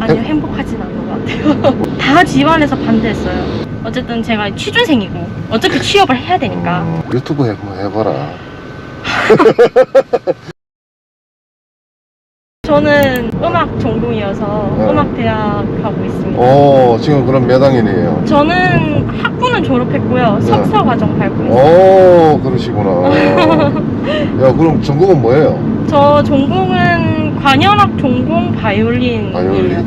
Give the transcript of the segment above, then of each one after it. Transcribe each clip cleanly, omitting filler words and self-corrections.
아니요, 행복하진 않은 것 같아요. 다 집안에서 반대했어요. 어쨌든 제가 취준생이고 어차피 취업을 해야 되니까. 유튜브 해봐라. 저는 음악 전공이어서 네. 음악대학 가고 있습니다. 지금 그럼 몇 학년이에요? 저는 학부는 졸업했고요. 네. 석사 과정 밟고 있어요. 그러시구나. 야, 그럼 전공은 뭐예요? 저 전공은 관현악 전공 바이올린이에요. 바이올린.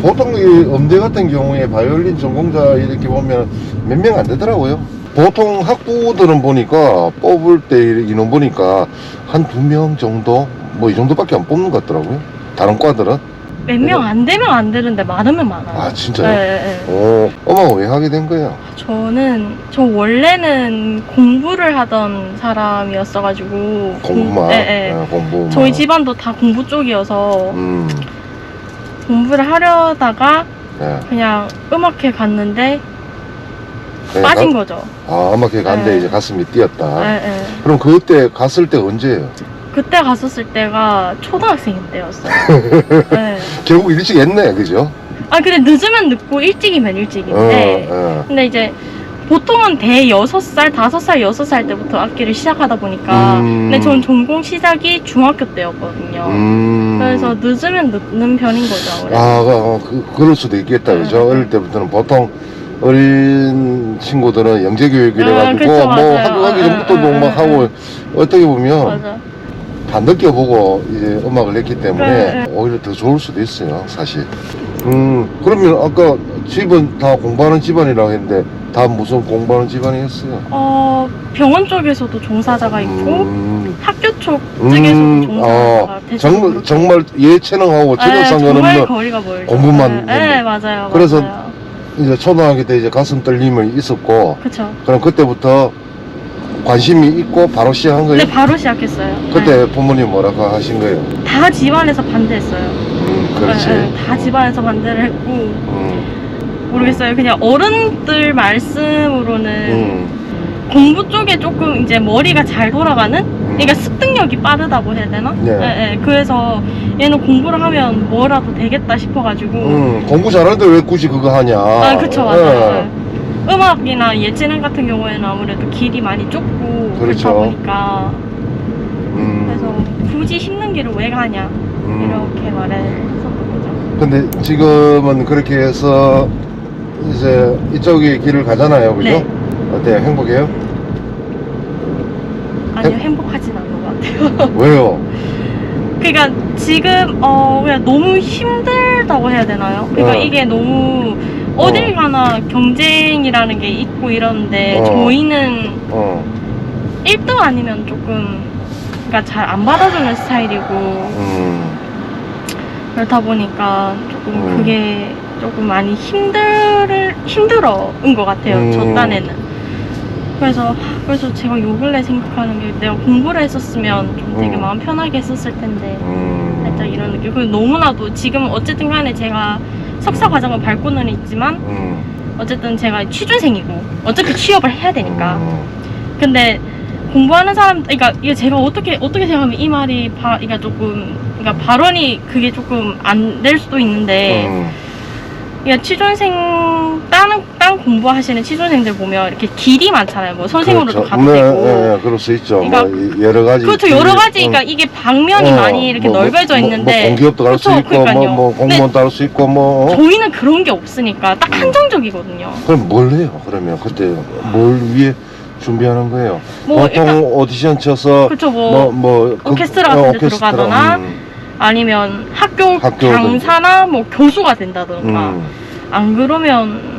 보통 이 음대 같은 경우에 바이올린 전공자 이렇게 보면 몇 명 안 되더라고요. 보통 학부들은 보니까 뽑을 때 인원 보니까 한 2명 정도 뭐 이 정도밖에 안 뽑는 것 같더라고요. 다른 과들은. 몇 명 안 되면 안 되는데 많으면 많아요. 아, 진짜요? 네, 네. 음악을 왜 하게 된 거예요? 저 원래는 공부를 하던 사람이었어가지고 공부만? 네. 공부만. 저희 집안도 다 공부 쪽이어서 공부를 하려다가 네. 그냥 음악회 갔는데 네, 빠진 거죠. 음악회 갔는데 네. 이제 가슴이 뛰었다. 네. 그럼 그때 갔을 때 언제예요? 그때 갔었을 때가 초등학생 때였어요. 네. 결국 일찍 했네, 그죠? 아 근데 늦으면 늦고 일찍이면 일찍인데 근데 이제 보통은 대 6살, 5살, 6살 때부터 악기를 시작하다 보니까 근데 전 전공 시작이 중학교 때였거든요. 그래서 늦으면 늦는 편인 거죠. 그럴 수도 있겠다, 그죠? 어릴 때부터는 보통 어린 친구들은 영재교육을 해가지고 그쵸, 뭐 맞아요. 학교 가기 전부터 막 하고 어떻게 보면 맞아. 다 느껴보고 이제 음악을 했기 때문에 네. 오히려 더 좋을 수도 있어요, 사실. 그러면 아까 집은 다 공부하는 집안이라고 했는데 다 무슨 공부하는 집안이었어요? 병원 쪽에서도 종사자가 있고 학교 쪽 쪽에서도 종사자가 정말 예체능하고 전혀 상관없는 정말 거리가 멀죠. 공부만 네, 맞아요. 그래서 맞아요. 이제 초등학교 때 이제 가슴 떨림이 있었고 그쵸. 그럼 그때부터 관심이 있고 바로 시작한 거예요? 네, 바로 시작했어요. 그때 부모님 뭐라고 하신 거예요? 다 집안에서 반대했어요. 그렇지. 다 집안에서 반대를 했고 모르겠어요. 그냥 어른들 말씀으로는 공부 쪽에 조금 이제 머리가 잘 돌아가는? 그러니까 습득력이 빠르다고 해야 되나? 네. 그래서 얘는 공부를 하면 뭐라도 되겠다 싶어가지고 공부 잘하는데 왜 굳이 그거 하냐? 그쵸, 맞아요. 음악이나 예체능 같은 경우에는 아무래도 길이 많이 좁고 그렇죠. 그렇다 보니까 그래서 굳이 힘든 길을 왜 가냐 이렇게 말했었던 거죠. 근데 지금은 그렇게 해서 이제 이쪽의 길을 가잖아요, 그죠? 네. 어때요? 행복해요? 아니요, 행복하진 않은 것 같아요. 왜요? 그러니까 지금 그냥 너무 힘들다고 해야 되나요? 그러니까 이게 너무 어딜 가나 경쟁이라는 게 있고 이러는데 저희는 1등 아니면 조금 그러니까 잘 안 받아주는 스타일이고 그렇다 보니까 조금 그게 조금 많이 힘들어인 것 같아요. 저 딴에는. 그래서 제가 요 근래 생각하는 게 내가 공부를 했었으면 좀 되게 마음 편하게 했었을 텐데 살짝 이런 느낌. 그리고 너무나도 지금 어쨌든 간에 제가 석사 과정을 밟고는 있지만 어쨌든 제가 취준생이고 어차피 취업을 해야 되니까 근데 공부하는 사람 그러니까 이게 제가 어떻게 생각하면 이 말이 그러니까 조금 그러니까 발언이 그게 조금 안 될 수도 있는데 그러니까 취준생 딴 공부하시는 취준생들 보면 이렇게 길이 많잖아요. 뭐 선생으로도 그렇죠. 가도 되고. 네, 그럴 수 있죠. 그러니까 뭐 여러 가지. 그렇죠. 여러 가지. 그러니까 이게 방면이 많이 이렇게 넓어져 있는데. 공기업도 갈 수 있고, 그러니까요. 뭐 공무원도 할 수 있고, 뭐. 저희는 그런 게 없으니까 딱 한정적이거든요. 그럼 뭘 해요? 그러면 그때 뭘 위해 준비하는 거예요? 뭐 보통 일단 오디션 쳐서 그렇죠. 오케스트라 오케스트라 같은 데 들어가거나 아니면 학교 강사나 뭐 교수가 된다던가 안 그러면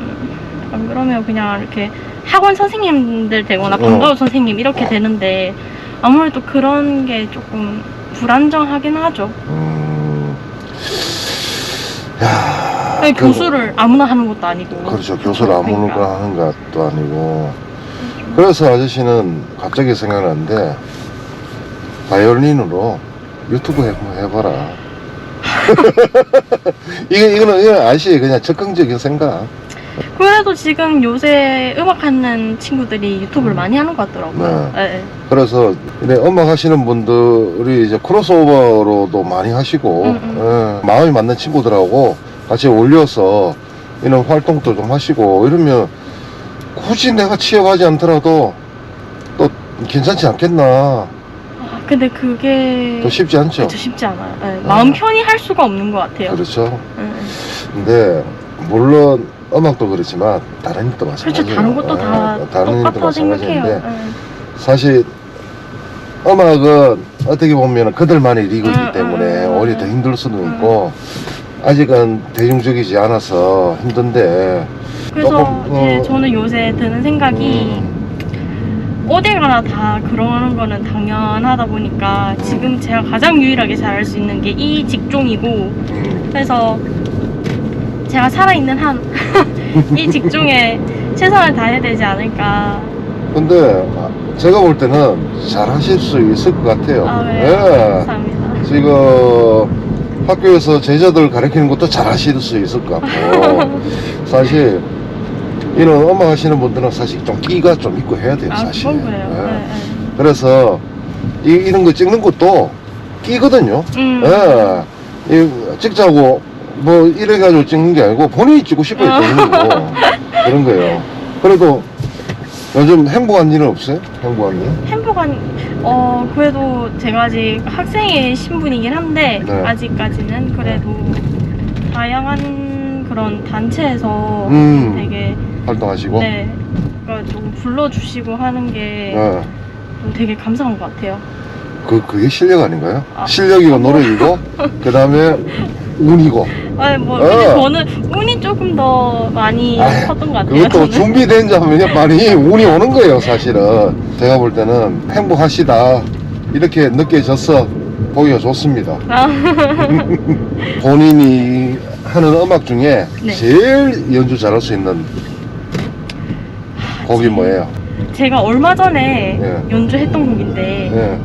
그냥 이렇게 학원 선생님들 되거나 방과후 선생님 이렇게 되는데 아무래도 그런 게 조금 불안정하긴 하죠. 야, 교수를 아무나 하는 것도 아니고. 그렇죠. 교수를 아무나 하는 것도 아니고. 그래서 아저씨는 갑자기 생각나는데 바이올린으로 유튜브 해봐라. 이거는 아저씨의 그냥 적극적인 생각. 그래도 지금 요새 음악하는 친구들이 유튜브를 많이 하는 것 같더라고요. 네. 네. 그래서 이런 음악 하시는 분들이 이제 크로스오버로도 많이 하시고 예, 마음이 맞는 친구들하고 같이 어울려서 이런 활동도 좀 하시고 이러면 굳이 내가 취업하지 않더라도 또 괜찮지 않겠나. 아, 근데 그게 또 쉽지 않죠. 그렇죠, 쉽지 않아요. 네. 마음 편히 할 수가 없는 것 같아요. 그렇죠. 네. 근데 물론 음악도 그렇지만 다른 일도 마찬가지예요. 그렇죠. 다른 것도 다 다른 일도 똑같다고 생각해요. 마찬가지인데 네. 사실 음악은 어떻게 보면 그들만의 리그이기 때문에 오히려 더 힘들 수도 있고 아직은 대중적이지 않아서 힘든데 그래서 조금, 이제 저는 요새 드는 생각이 어딜 가나 다 그러는 거는 당연하다 보니까 지금 제가 가장 유일하게 잘할 수 있는 게 이 직종이고 그래서 제가 살아있는 한 이 직종에 최선을 다해야 되지 않을까. 근데 제가 볼 때는 잘 하실 수 있을 것 같아요. 아, 네. 예. 감사합니다. 지금 학교에서 제자들 가르치는 것도 잘 하실 수 있을 것 같고 사실 이런 음악 하시는 분들은 사실 좀 끼가 좀 있고 해야 돼요. 아, 사실. 그건 그래요. 예. 네, 네. 그래서 이런 거 찍는 것도 끼거든요. 예. 이 찍자고 뭐 이래가지고 찍는 게 아니고 본인이 찍고 싶어야 찍는 거 그런 거예요. 그래도 요즘 행복한 일은 없어요? 행복한 일? 행복한 그래도 제가 아직 학생의 신분이긴 한데 네. 아직까지는 그래도 다양한 그런 단체에서 되게 활동하시고? 네 그러니까 좀 불러주시고 하는 게 네. 좀 되게 감사한 것 같아요. 그게 실력 아닌가요? 아, 실력이고 노력이고 그 다음에 운이고. 아니 뭐 근데 저는 운이 조금 더 많이 아이, 컸던 것 같아요. 그것도 저는. 준비된 자면 많이 운이 오는 거예요. 사실은 제가 볼 때는 행복하시다 이렇게 느껴져서 보기가 좋습니다. 아, 본인이 하는 음악 중에 네. 제일 연주 잘할 수 있는 곡이 뭐예요? 제가 얼마 전에 예. 연주했던 곡인데 예.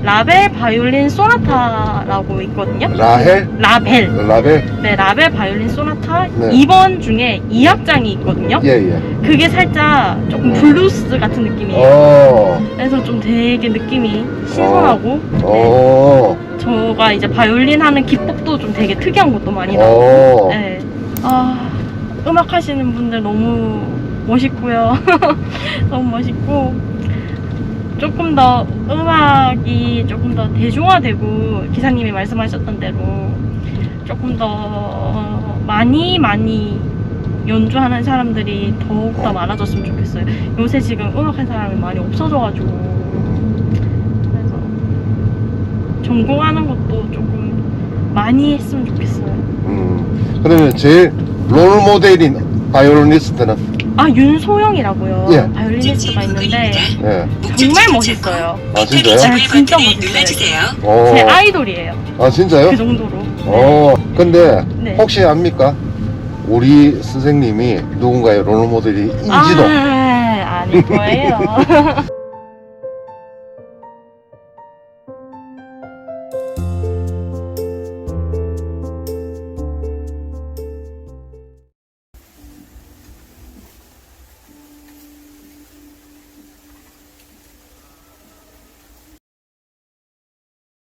라벨 바이올린 소나타라고 있거든요. 라헬? 라벨. 라벨? 네, 라벨 바이올린 소나타 네. 2번 중에 2악장이 있거든요. 예예. 그게 살짝 조금 네. 블루스 같은 느낌이에요. 그래서 좀 되게 느낌이 신선하고 저가 이제 바이올린 하는 기법도 좀 되게 특이한 것도 많이 나오고 네. 아, 음악 하시는 분들 너무 멋있고요. 너무 멋있고 조금 더 음악이 조금 더 대중화되고 기사님이 말씀하셨던 대로 조금 더 많이 연주하는 사람들이 더욱더 많아졌으면 좋겠어요. 요새 지금 음악하는 사람이 많이 없어져가지고 그래서 전공하는 것도 조금 많이 했으면 좋겠어요. 그러면 제일 롤 모델인 바이올리니스트는? 아, 윤소영이라고요. 예. 바이올리니스트가 있는데 예. 정말 멋있어요. 아 진짜요? 네, 진짜 멋있어요. 제 아이돌이에요. 아 진짜요? 그 정도로. 근데 네. 혹시 압니까? 우리 선생님이 누군가의 롤 모델이 인지도 아닐 거예요.